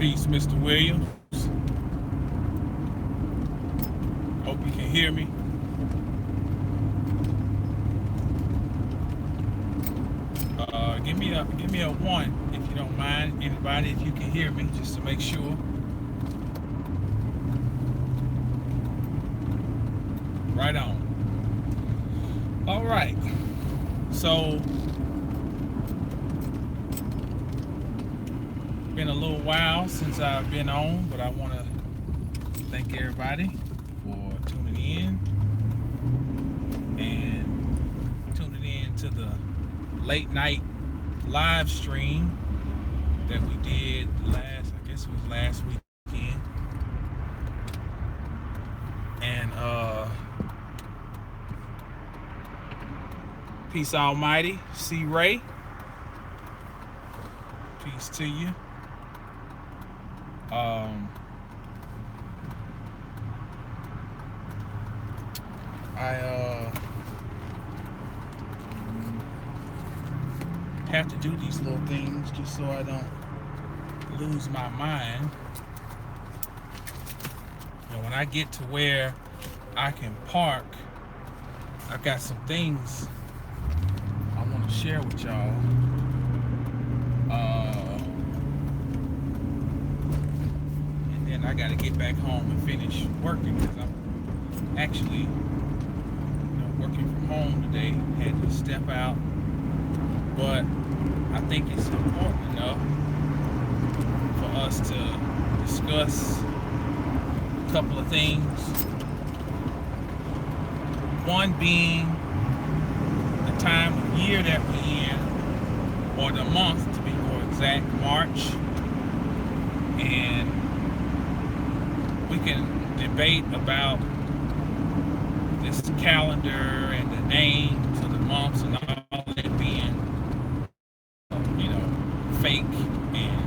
Peace, Mr. Williams. Hope you can hear me. Give me a one if you don't mind. Anybody, if you can hear me, just to make sure. Right on. All right. So, been a little while since I've been on, but I want to thank everybody for tuning in and tuning in to the late night live stream that we did I guess it was last weekend. And peace almighty, C. Ray. Peace to you. I have to do these little things just so I don't lose my mind. When I get to where I can park, I've got some things I want to share with y'all. And then I got to get back home and finish working because I'm actually working from home today. Had to step out. But I think it's important enough for us to discuss a couple of things. One being the time of year that we're in, or the month to be more exact, March. And we can debate about this calendar and the names of the months and all that being fake and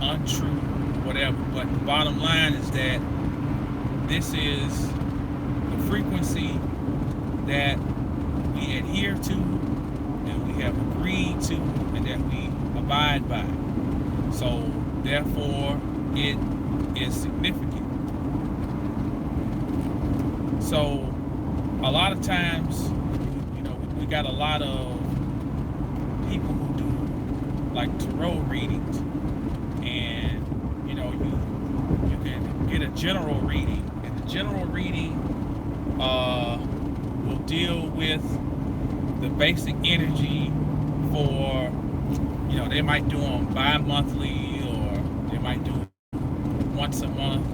untrue, whatever. But the bottom line is that this is the frequency that we adhere to, and we have agreed to, and that we abide by. So therefore, it is significant. So a lot of times, we got a lot of people who do like tarot readings, and you can get a general reading, and the general reading will deal with the basic energy for they might do them bi-monthly, or they might do once a month,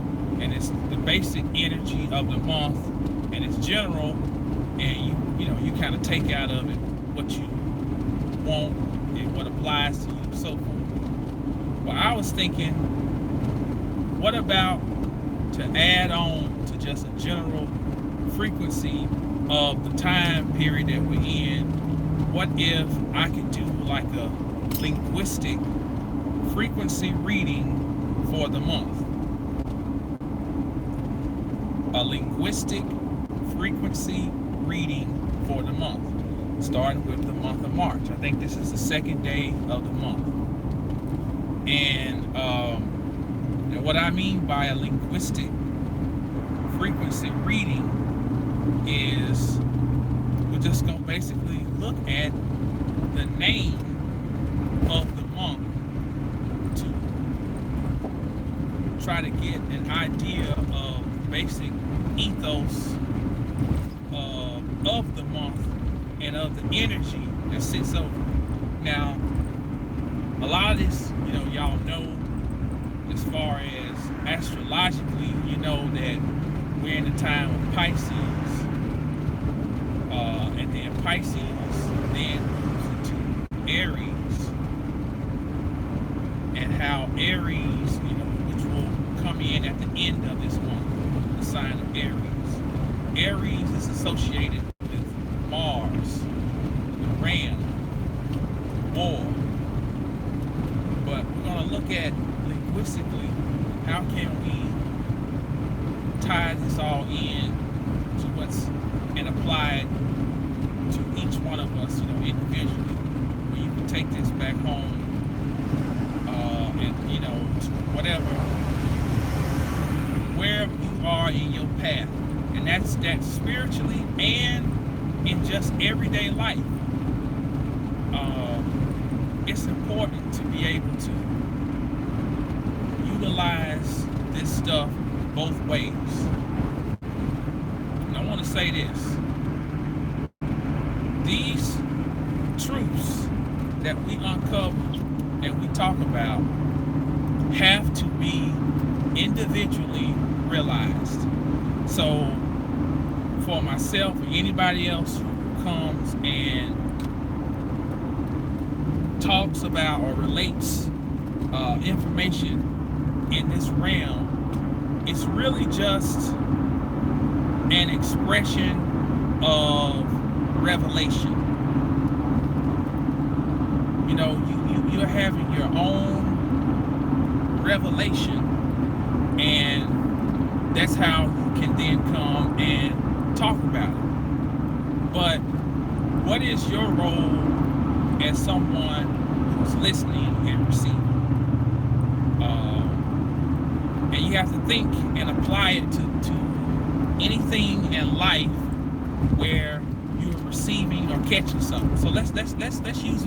and it's the basic energy of the month, and it's general, and you kind of take out of it what you want and what applies to you, so forth. Well, I was thinking, what about to add on to just a general frequency of the time period that we're in? What if I could do like a linguistic frequency reading for the month? A linguistic frequency reading for the month, starting with the month of March. I think this is the second day of the month. And what I mean by a linguistic frequency reading is we're just going to basically look at the name of the month to try to get an idea of the basic ethos of the month and of the energy that sits over. Now, a lot of this, y'all know, as far as astrologically, that we're in the time of Pisces, and then Pisces then moves into Aries, and how Aries, which will come in at the end of this month, the sign of Aries. Aries is associated with Mars, the ram, war. But we're going to look at linguistically, how can we tie this all in to what's and apply it to each one of us, individually, where you can take this back home and and in just everyday life. It's important to be able to utilize this stuff both ways. And I want to say this. These truths that we uncover and we talk about have to be individually realized. So for myself or anybody else who comes and talks about or relates information in this realm, it's really just an expression of revelation. You know, you're having your own revelation, and that's how you can then come and talk about it. But what is your role as someone who's listening and receiving? And you have to think and apply it to anything in life where you're receiving or catching something. So let's use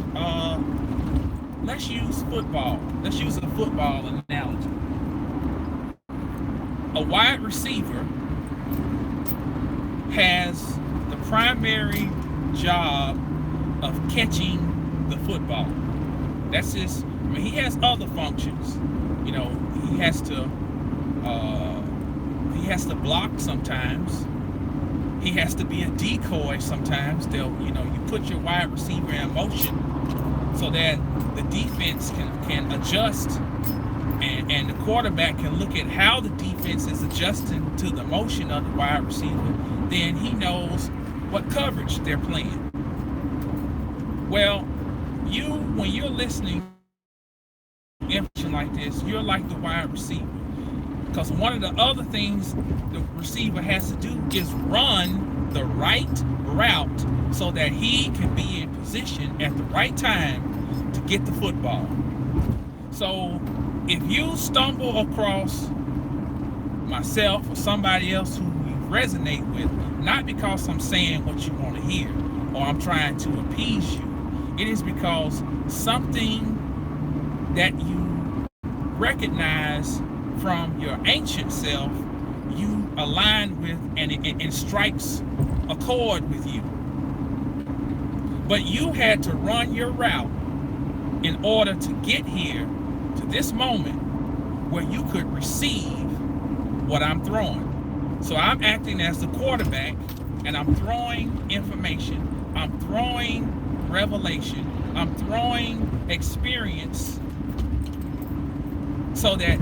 football. Let's use a football analogy. A wide receiver has the primary job of catching the football. That's his. I mean, he has other functions. You know, he has to block sometimes. He has to be a decoy sometimes. You put your wide receiver in motion so that the defense can adjust, and the quarterback can look at how the defense is adjusting to the motion of the wide receiver. Then he knows what coverage they're playing. Well, when you're listening to information like this, you're like the wide receiver. Because one of the other things the receiver has to do is run the right route so that he can be in position at the right time to get the football. So if you stumble across myself or somebody else who you resonate with, not because I'm saying what you want to hear or I'm trying to appease you, it is because something that you recognize from your ancient self, you align with, and it strikes a chord with you. But you had to run your route in order to get here to this moment where you could receive what I'm throwing. So I'm acting as the quarterback, and I'm throwing information, I'm throwing revelation, I'm throwing experience so that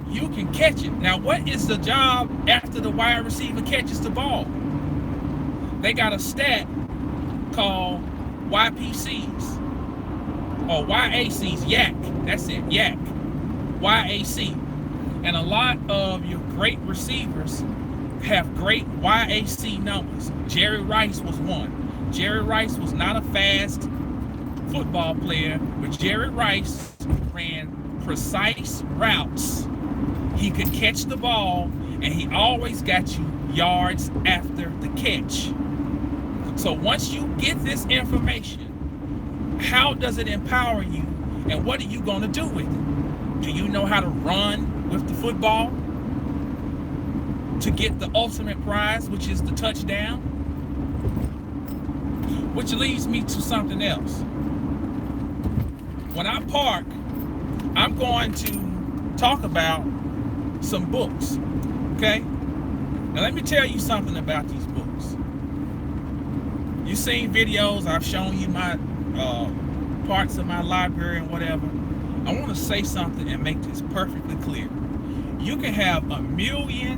you can catch it. Now, what is the job after the wide receiver catches the ball? They got a stat called YPCs or YACs, YAC. That's it, YAC. YAC. And a lot of your great receivers have great YAC numbers. Jerry Rice was one. Jerry Rice was not a fast football player, but Jerry Rice ran precise routes. He could catch the ball, and he always got you yards after the catch. So once you get this information, how does it empower you, and what are you going to do with it? Do you know how to run with the football to get the ultimate prize, which is the touchdown? Which leads me to something else. When I park, I'm going to talk about some books, okay? Now let me tell you something about these books. You've seen videos, I've shown you my parts of my library and whatever. I want to say something and make this perfectly clear. You can have 1,000,000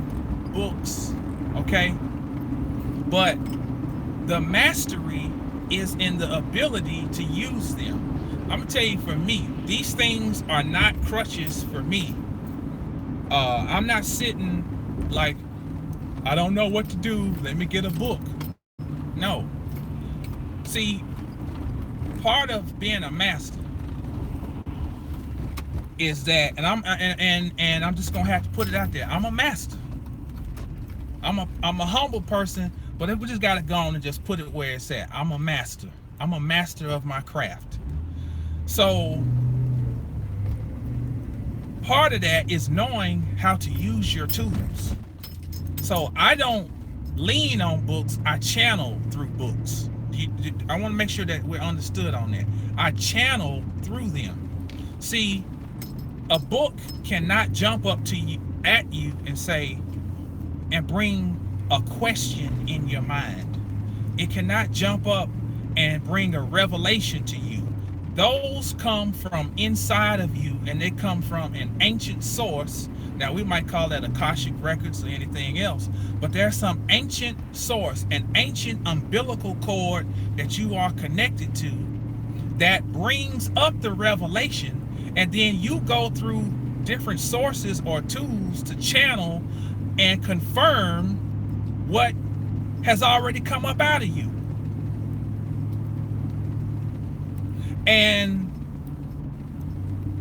books, okay? But the mastery is in the ability to use them. I'm gonna tell you, for me, these things are not crutches for me. I'm not sitting like, I don't know what to do, let me get a book. No. See, part of being a master is that, and I'm just gonna have to put it out there, I'm a master. I'm a humble person, But we just got to go on and just put it where it's at. I'm a master. I'm a master of my craft. So part of that is knowing how to use your tools. So I don't lean on books, I channel through books. I want to make sure that we're understood on that. I channel through them. See, a book cannot jump up to you at you and say and bring a question in your mind. It cannot jump up and bring a revelation to you. Those come from inside of you, and they come from an ancient source. Now we might call that Akashic records or anything else, but there's some ancient source, an ancient umbilical cord that you are connected to that brings up the revelation, and then you go through different sources or tools to channel and confirm what has already come up out of you. And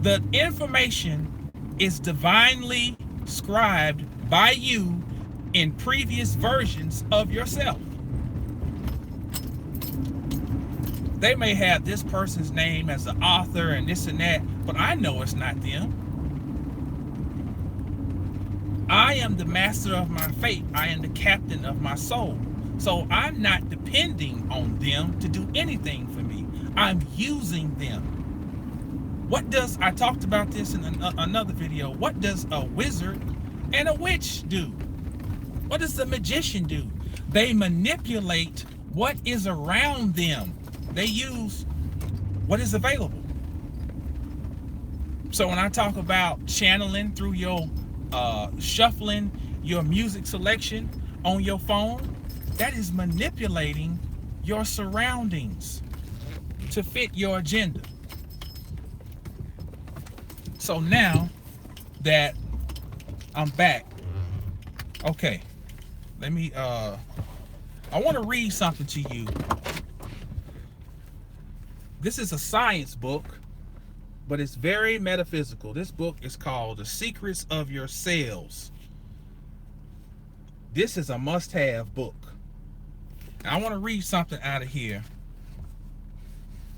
the information is divinely scribed by you in previous versions of yourself. They may have this person's name as the author and this and that, but I know it's not them. I am the master of my fate. I am the captain of my soul. So I'm not depending on them to do anything for me. I'm using them. What does, I talked about this in another video, what does a wizard and a witch do? What does the magician do? They manipulate what is around them. They use what is available. So when I talk about channeling through your shuffling your music selection on your phone, that is manipulating your surroundings to fit your agenda. So now that I'm back, okay, let me I want to read something to you. This is a science book, but it's very metaphysical. This book is called The Secrets of Your Cells. This is a must-have book. I want to read something out of here,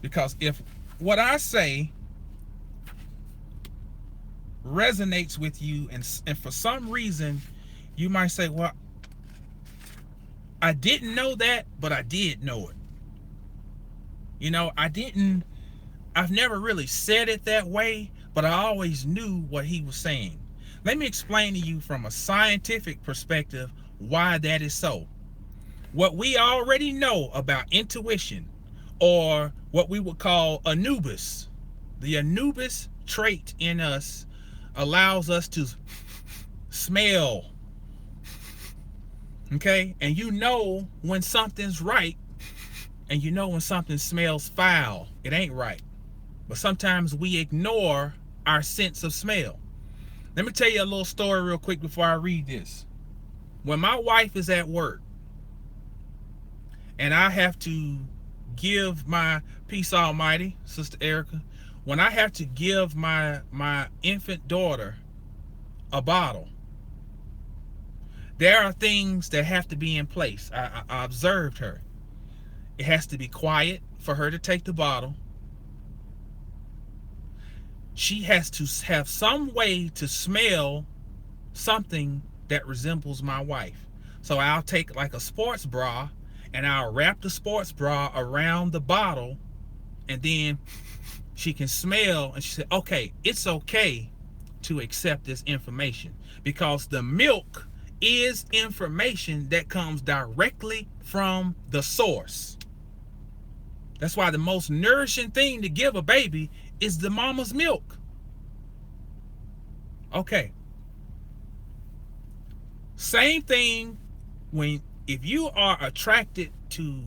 because if what I say resonates with you, and for some reason you might say, well, I didn't know that, but I did know it. You know, I've never really said it that way, but I always knew what he was saying. Let me explain to you from a scientific perspective why that is so. What we already know about intuition, or what we would call Anubis, the Anubis trait in us allows us to smell. Okay? And you know when something's right, and you know when something smells foul. It ain't right. But sometimes we ignore our sense of smell. Let me tell you a little story real quick before I read this. When my wife is at work and I have to give my, peace almighty, Sister Erica, when I have to give my infant daughter a bottle, there are things that have to be in place. I observed her. It has to be quiet for her to take the bottle. She has to have some way to smell something that resembles my wife. So I'll take like a sports bra and I'll wrap the sports bra around the bottle, and then she can smell, and she said, okay, it's okay to accept this information, because the milk is information that comes directly from the source. That's why the most nourishing thing to give a baby is the mama's milk. Okay. Same thing if you are attracted to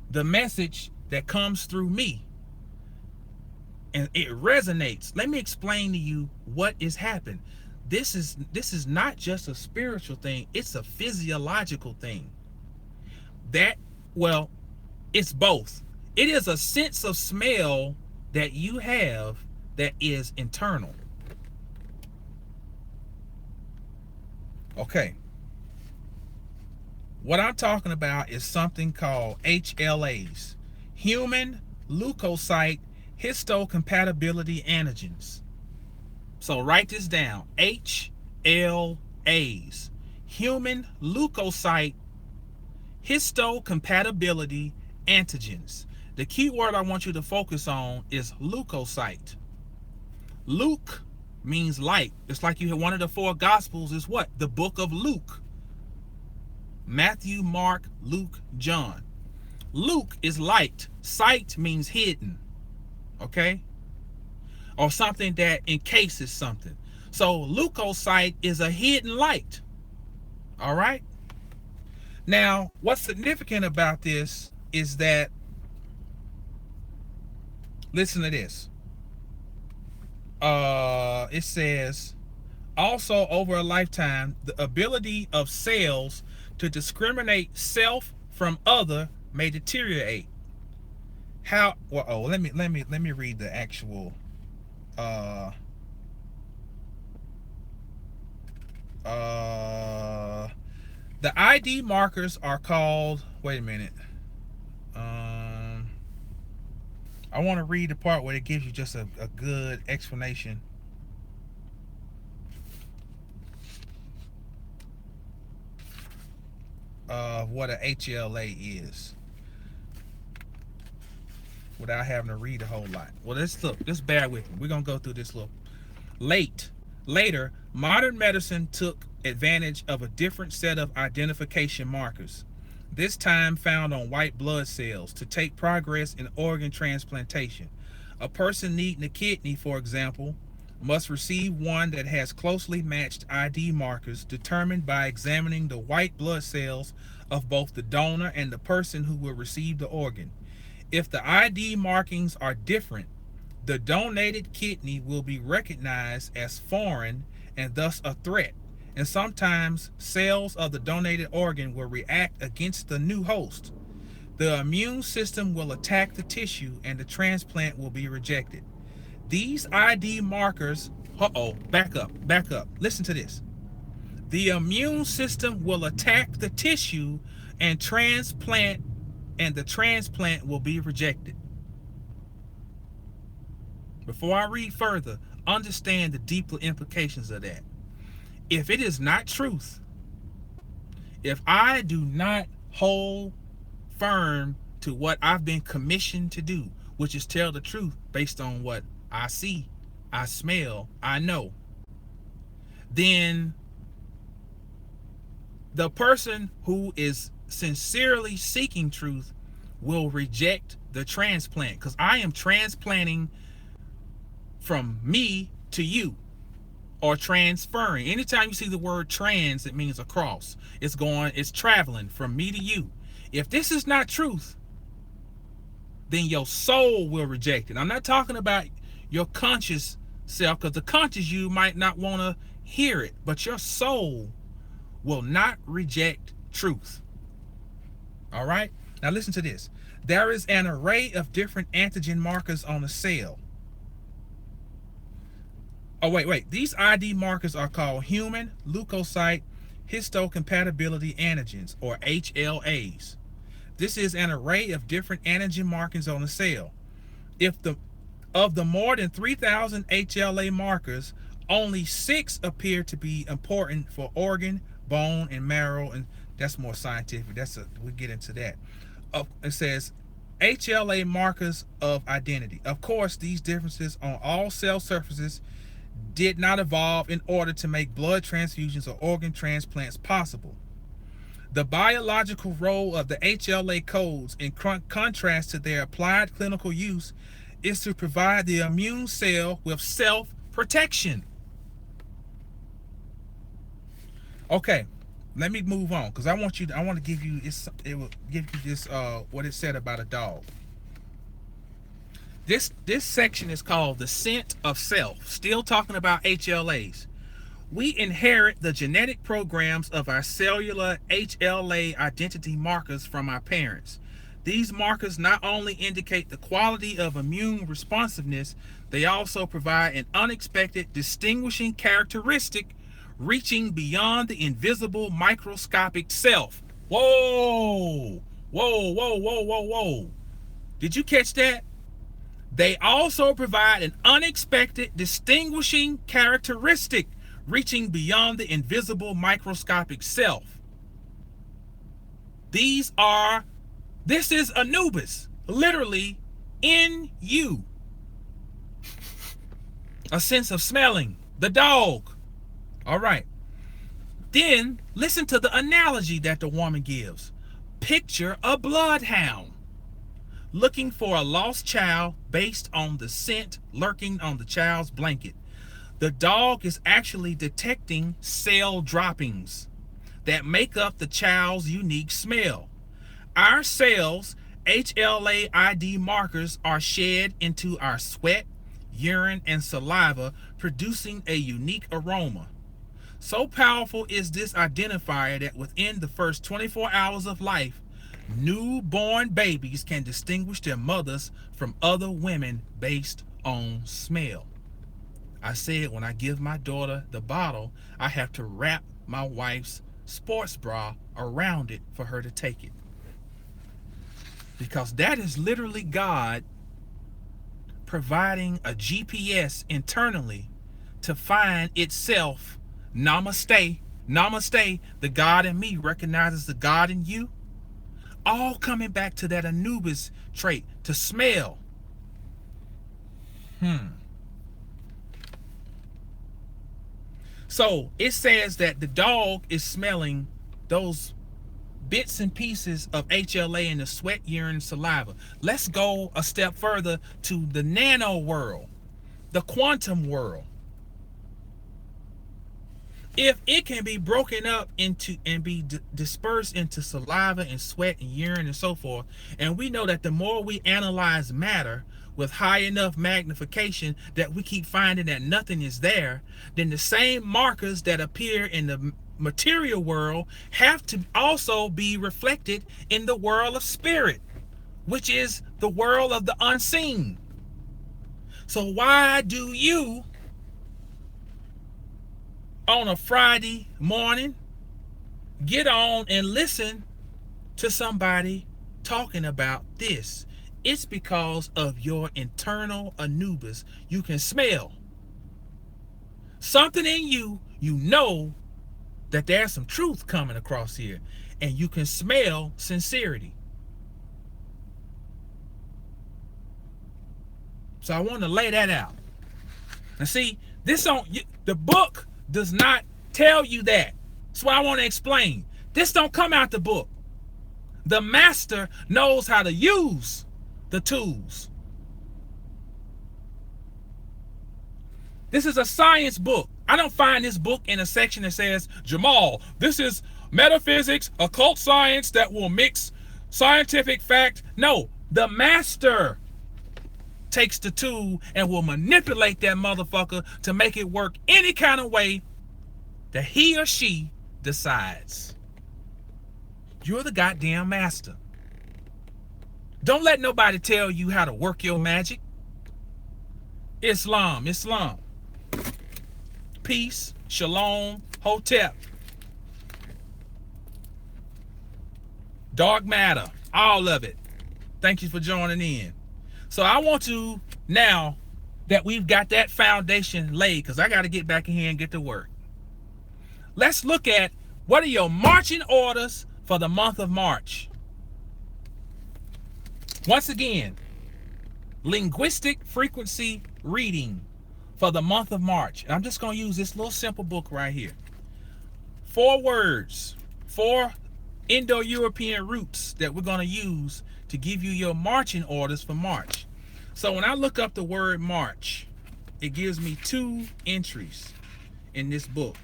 the message that comes through me and it resonates. Let me explain to you what is happening. This is not just a spiritual thing, it's a physiological thing. It's both. It is a sense of smell that you have that is internal. Okay. What I'm talking about is something called HLAs, human leukocyte histocompatibility antigens. So write this down: HLAs, human leukocyte histocompatibility antigens. The key word I want you to focus on is leukocyte. Luke means light. It's like you have one of the four gospels is what? The book of Luke. Matthew, Mark, Luke, John. Luke is light. Sight means hidden. Okay? Or something that encases something. So leukocyte is a hidden light. All right? Now, what's significant about this is that, listen to this. It says, also over a lifetime, the ability of cells to discriminate self from other may deteriorate. How? Well, oh, let me read the actual. Uh, the ID markers are called. Wait a minute. I want to read the part where it gives you just a good explanation. Of what a HLA is without having to read a whole lot. Well, let's bear with me. We're gonna go through this little. Later, modern medicine took advantage of a different set of identification markers, this time found on white blood cells, to take progress in organ transplantation. A person needing a kidney, for example, must receive one that has closely matched ID markers determined by examining the white blood cells of both the donor and the person who will receive the organ. If the ID markings are different, the donated kidney will be recognized as foreign and thus a threat, and sometimes cells of the donated organ will react against the new host. The immune system will attack the tissue and the transplant will be rejected. These ID markers, back up. Listen to this. The immune system will attack the tissue and the transplant will be rejected. Before I read further, understand the deeper implications of that. If it is not truth, if I do not hold firm to what I've been commissioned to do, which is tell the truth based on what I see, I smell, I know, then the person who is sincerely seeking truth will reject the transplant, because I am transplanting from me to you, or transferring. Anytime you see the word trans, it means across. It's traveling from me to you. If this is not truth, then your soul will reject it. I'm not talking about your conscious self, because the conscious you might not want to hear it, but your soul will not reject truth. All right? Now listen to this. There is an array of different antigen markers on a cell. Oh, wait. These ID markers are called human leukocyte histocompatibility antigens, or HLAs. This is an array of different antigen markers on a cell. Of the more than 3,000 HLA markers, only 6 appear to be important for organ, bone, and marrow, and that's more scientific. We'll get into that. It says HLA markers of identity. Of course, these differences on all cell surfaces did not evolve in order to make blood transfusions or organ transplants possible. The biological role of the HLA codes, in contrast to their applied clinical use, is to provide the immune cell with self-protection. Okay, let me move on, because I want to give you this. It will give you this. What it said about a dog. This section is called the scent of self. Still talking about HLAs. We inherit the genetic programs of our cellular HLA identity markers from our parents. These markers not only indicate the quality of immune responsiveness, they also provide an unexpected distinguishing characteristic reaching beyond the invisible microscopic self. Whoa, whoa, whoa, whoa, whoa, whoa. Did you catch that? They also provide an unexpected distinguishing characteristic reaching beyond the invisible microscopic self. This is Anubis, literally in you. A sense of smelling, the dog. All right. Then listen to the analogy that the woman gives. Picture a bloodhound looking for a lost child based on the scent lurking on the child's blanket. The dog is actually detecting cell droppings that make up the child's unique smell. Our cells, HLA-ID markers, are shed into our sweat, urine, and saliva, producing a unique aroma. So powerful is this identifier that within the first 24 hours of life, newborn babies can distinguish their mothers from other women based on smell. I said when I give my daughter the bottle, I have to wrap my wife's sports bra around it for her to take it. Because that is literally God providing a GPS internally to find itself. Namaste, namaste, the God in me recognizes the God in you. All coming back to that Anubis trait, to smell. So it says that the dog is smelling those bits and pieces of HLA in the sweat, urine, saliva. Let's go a step further to the nano world, the quantum world. If it can be broken up into and be dispersed into saliva and sweat and urine and so forth, and we know that the more we analyze matter with high enough magnification that we keep finding that nothing is there, then the same markers that appear in the material world have to also be reflected in the world of spirit, which is the world of the unseen. So why do you on a Friday morning get on and listen to somebody talking about this? It's because of your internal Anubis. You can smell something in you. You know that there's some truth coming across here, and you can smell sincerity. So I want to lay that out. And see, the book does not tell you that. That's why I want to explain. This don't come out the book. The master knows how to use the tools. This is a science book. I don't find this book in a section that says, Jamal, this is metaphysics, occult science that will mix scientific fact. No, the master takes the tool and will manipulate that motherfucker to make it work any kind of way that he or she decides. You're the goddamn master. Don't let nobody tell you how to work your magic. Islam. Peace, shalom, hotep. Dark matter, all of it. Thank you for joining in. So I want to, now that we've got that foundation laid, because I got to get back in here and get to work. Let's look at what are your marching orders for the month of March. Once again, linguistic frequency reading for the month of March. I'm just going to use this little simple book right here. 4 words, 4 Indo-European roots that we're going to use to give you your marching orders for March. So when I look up the word March, it gives me 2 entries in this book.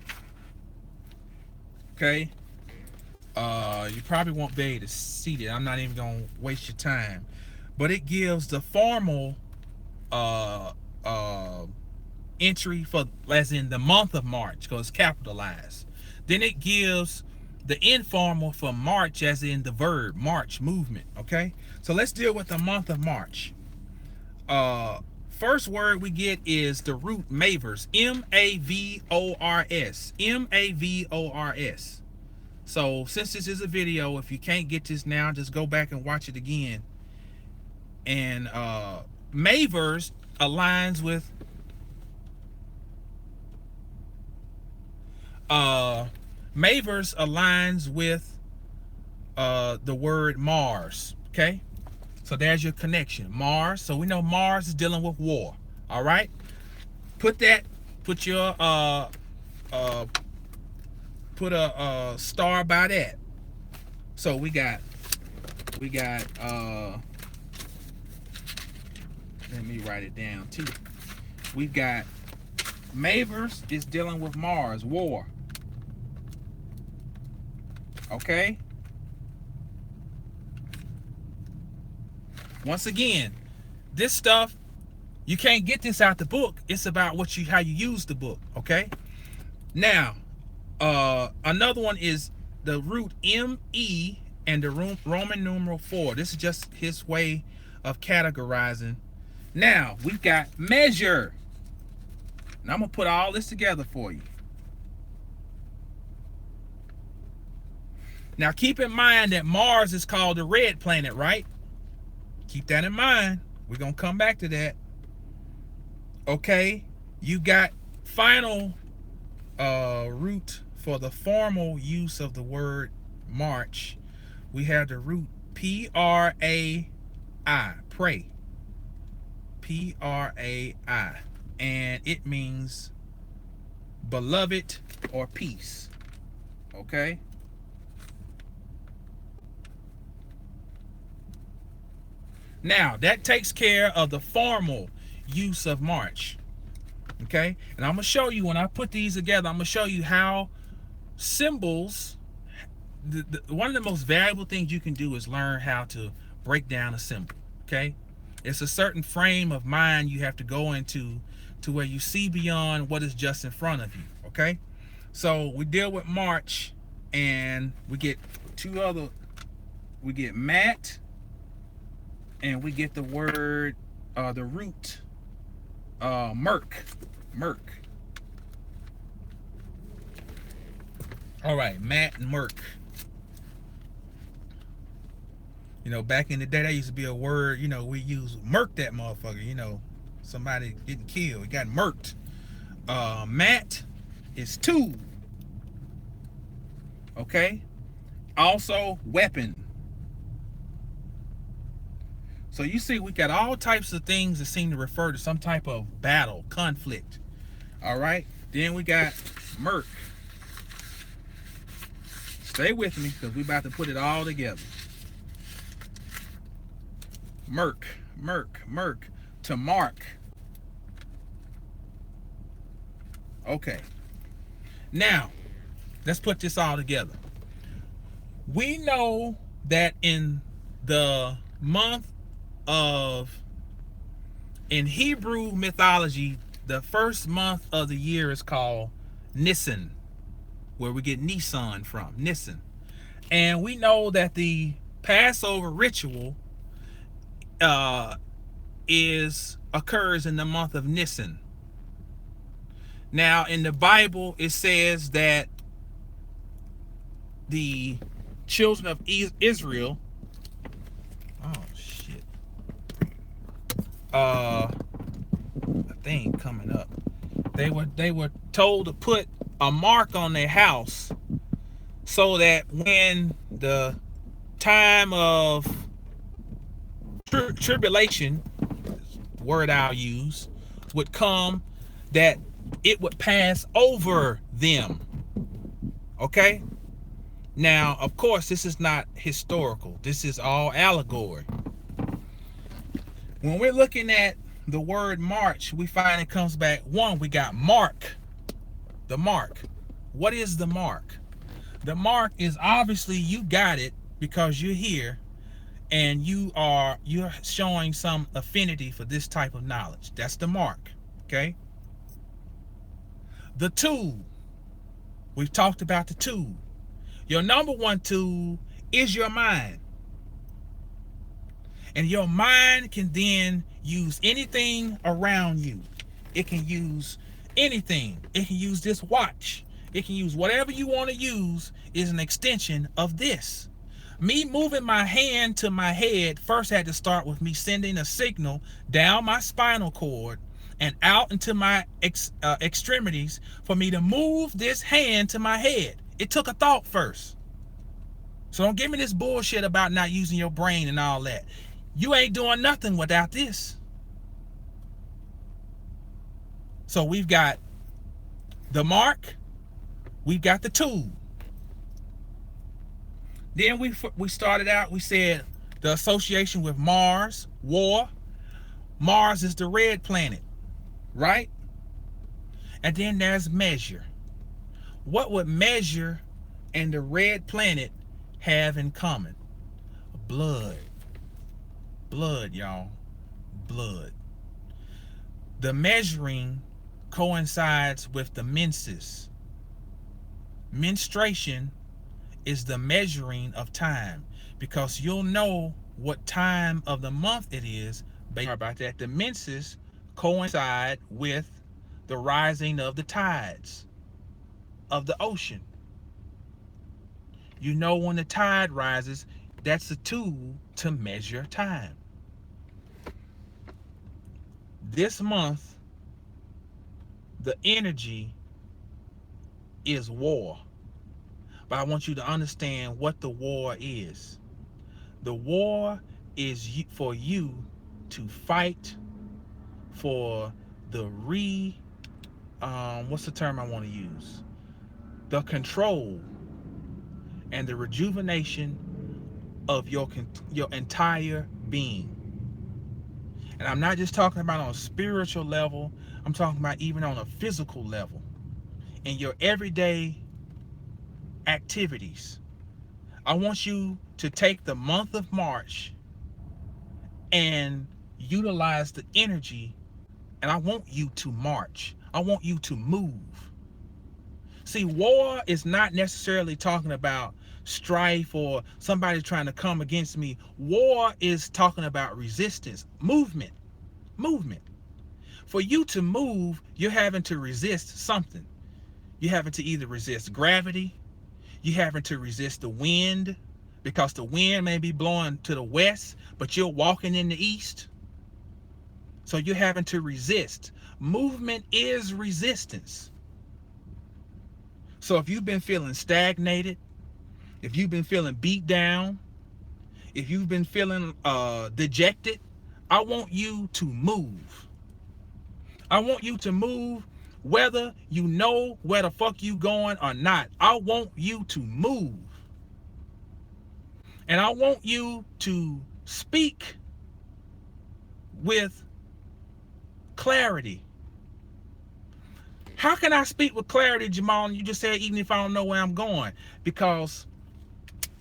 Okay? You probably won't be able to see it. I'm not even going to waste your time. But it gives the formal entry for, as in the month of March, because it's capitalized. Then it gives the informal for March, as in the verb, march, movement. Okay? So let's deal with the month of March. First word we get is the root mavors. M-A-V-O-R-S. M-A-V-O-R-S. So since this is a video, if you can't get this now, just go back and watch it again. And Mavers aligns with Mavers aligns with the word Mars. Okay, so there's your connection, Mars. So we know Mars is dealing with war. All right, put your put a star by that. So we got let me write it down too. We've got Mavers is dealing with Mars, war. Okay. Once again, this stuff, you can't get this out the book. It's about how you use the book. Okay. Now, another one is the root ME and the Roman numeral 4. This is just his way of categorizing. Now we've got measure. Now I'm gonna put all this together for you. Now keep in mind that Mars is called the red planet, right? Keep that in mind. We're gonna come back to that. Okay, you got final root for the formal use of the word March. We have the root P-R-A-I, pray. P-R-A-I, and it means beloved or peace. Okay. Now that takes care of the formal use of March. Okay, and I'm gonna show you when I put these together. I'm gonna show you how symbols. One of the most valuable things you can do is learn how to break down a symbol. Okay, it's a certain frame of mind you have to go into to where you see beyond what is just in front of you. Okay, so we deal with March, and we get two other. We get Matt, and we get the word, the root, Merc. All right, Matt and Merc. You know, back in the day, that used to be a word, you know, we use murk that motherfucker, you know, somebody getting killed, he got murked. Matt is two. Okay. Also, weapon. So you see, we got all types of things that seem to refer to some type of battle, conflict. All right. Then we got Merc. Stay with me, because we about to put it all together. Merc, to mark. Okay. Now, let's put this all together. We know that in the month in Hebrew mythology, the first month of the year is called Nisan, where we get Nisan from, Nisan. And we know that the Passover ritual occurs in the month of Nisan. Now in the Bible it says that the children of Israel, oh shit, a thing coming up, they were told to put a mark on their house so that when the time of tribulation, word I'll use, would come, that it would pass over them. Okay. Now, of course, this is not historical. This is all allegory. When we're looking at the word March, we find it comes back. One, we got mark. The mark. What is the mark? The mark is obviously, you got it because you're here and you're showing some affinity for this type of knowledge. That's the mark. Okay. The tool. We've talked about the tool. Your number one tool is your mind. And your mind can then use anything around you. It can use anything. It can use this watch. It can use whatever you want to use, is an extension of this. Me moving my hand to my head first had to start with me sending a signal down my spinal cord and out into my extremities for me to move this hand to my head. It took a thought first. So don't give me this bullshit about not using your brain and all that. You ain't doing nothing without this. So we've got the mark, we've got the tool. Then we started out, we said the association with Mars, war. Mars is the red planet, right? And then there's measure. What would measure and the red planet have in common? Blood. Blood, y'all. Blood. The measuring coincides with the menses. Menstruation is the measuring of time, because you'll know what time of the month it is based about that. The menses coincide with the rising of the tides of the ocean. You know when the tide rises, that's a tool to measure time. This month, the energy is war. But I want you to understand what the war is. The war is for you to fight for the what's the term I want to use? The control and the rejuvenation of your entire being. And I'm not just talking about on a spiritual level, I'm talking about even on a physical level. In your everyday activities. I want you to take the month of March and utilize the energy, and I want you to march. I want you to move. See, war is not necessarily talking about strife or somebody trying to come against me. War is talking about resistance, movement. For you to move, you're having to resist something. You're having to either resist gravity, you're having to resist the wind, because the wind may be blowing to the west, but you're walking in the east. So you're having to resist. Movement is resistance. So if you've been feeling stagnated, if you've been feeling beat down, if you've been feeling dejected, I want you to move. I want you to move whether you know where the fuck you going or not. I want you to move. And I want you to speak with clarity. How can I speak with clarity, Jamal? And you just said, even if I don't know where I'm going. Because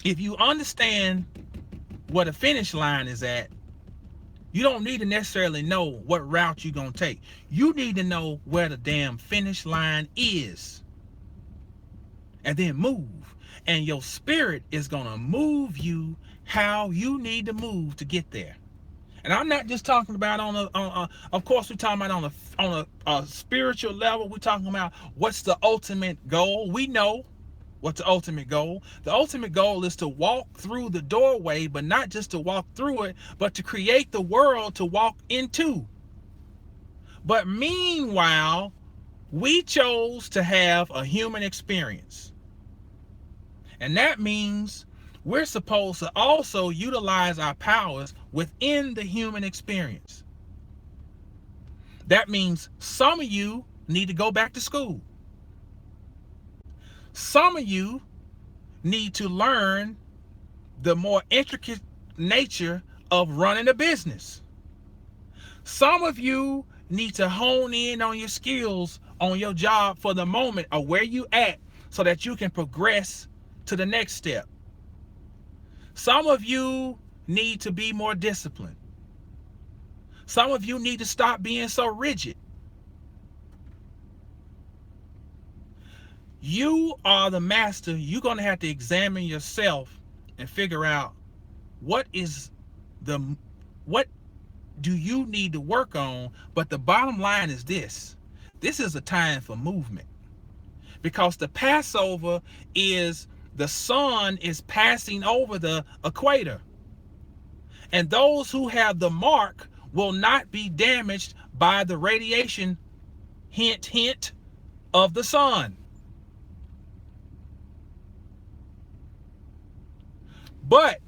if you understand where the finish line is at, you don't need to necessarily know what route you're going to take. You need to know where the damn finish line is. And then move. And your spirit is going to move you how you need to move to get there. And I'm not just talking about of course we're talking about on a spiritual level. We're talking about what's the ultimate goal. We know what's the ultimate goal. The ultimate goal is to walk through the doorway, but not just to walk through it, but to create the world to walk into. But meanwhile, we chose to have a human experience. And that means we're supposed to also utilize our powers within the human experience. That means some of you need to go back to school. Some of you need to learn the more intricate nature of running a business. Some of you need to hone in on your skills on your job for the moment or where you at so that you can progress to the next step. Some of you need to be more disciplined. Some of you need to stop being so rigid. You are the master. You're going to have to examine yourself and figure out what do you need to work on. But the bottom line is this. This is a time for movement. because the Passover is the sun is passing over the equator. And those who have the mark will not be damaged by the radiation, hint, hint, of the sun. But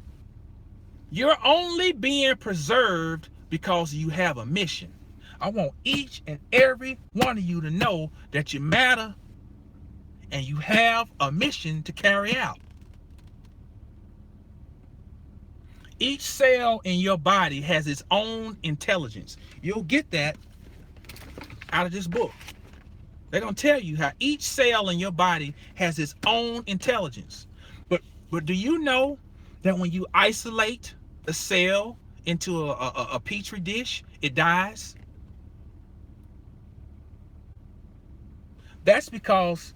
you're only being preserved because you have a mission. I want each and every one of you to know that you matter and you have a mission to carry out. Each cell in your body has its own intelligence. You'll get that out of this book. They're going to tell you how each cell in your body has its own intelligence. But do you know that when you isolate a cell into a petri dish, it dies? That's because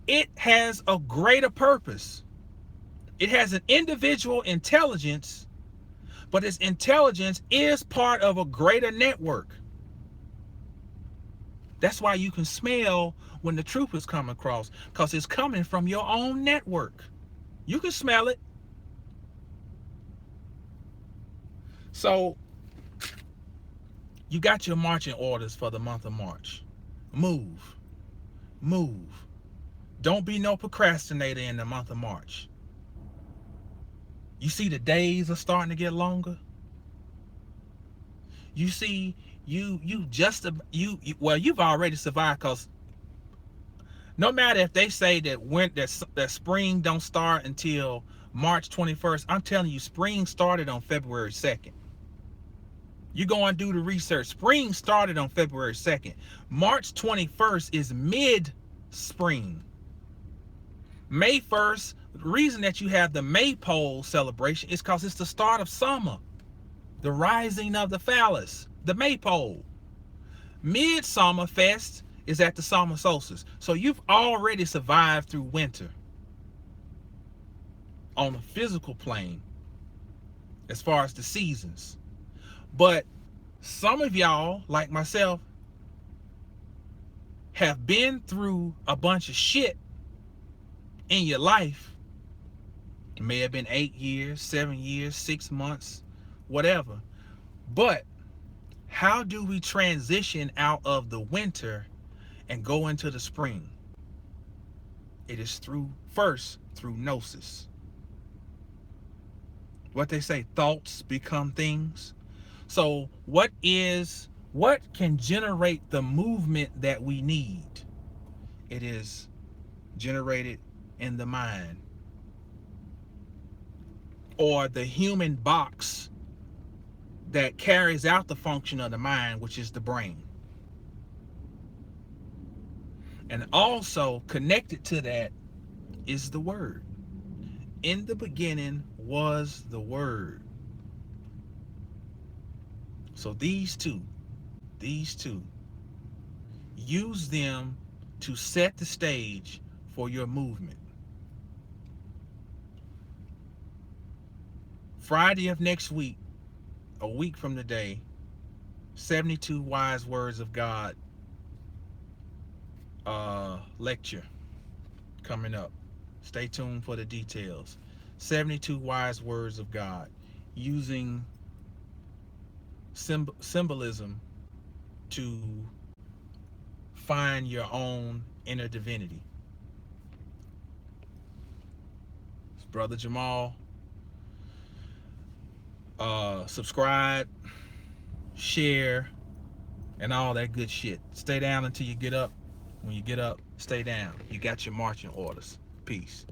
it has a greater purpose. It has an individual intelligence, but its intelligence is part of a greater network. That's why you can smell when the truth is coming across, because it's coming from your own network. You can smell it. So you got your marching orders for the month of March. Move. Move. Don't be no procrastinator in the month of March. You see the days are starting to get longer. You see, you've already survived, because no matter if they say that spring don't start until March 21st, I'm telling you, spring started on February 2nd. You go and do the research. Spring started on February 2nd. March 21st is mid-spring. May 1st, the reason that you have the Maypole celebration is because it's the start of summer. The rising of the phallus, the Maypole. Midsummer Fest is at the summer solstice. So you've already survived through winter on a physical plane as far as the seasons. But some of y'all, like myself, have been through a bunch of shit in your life. It may have been 8 years, 7 years, 6 months, whatever. But how do we transition out of the winter and go into the spring? It is first through gnosis. What they say, thoughts become things. So what can generate the movement that we need? It is generated in the mind, or the human box that carries out the function of the mind, which is the brain. And also connected to that is the word. In the beginning was the word. So these two, use them to set the stage for your movement. Friday of next week, a week from today, 72 Wise Words of God lecture coming up. Stay tuned for the details. 72 Wise Words of God, using symbolism to find your own inner divinity. It's Brother Jamal. Subscribe, share, and all that good shit. Stay down until you get up. When you get up, stay down. You got your marching orders. Peace.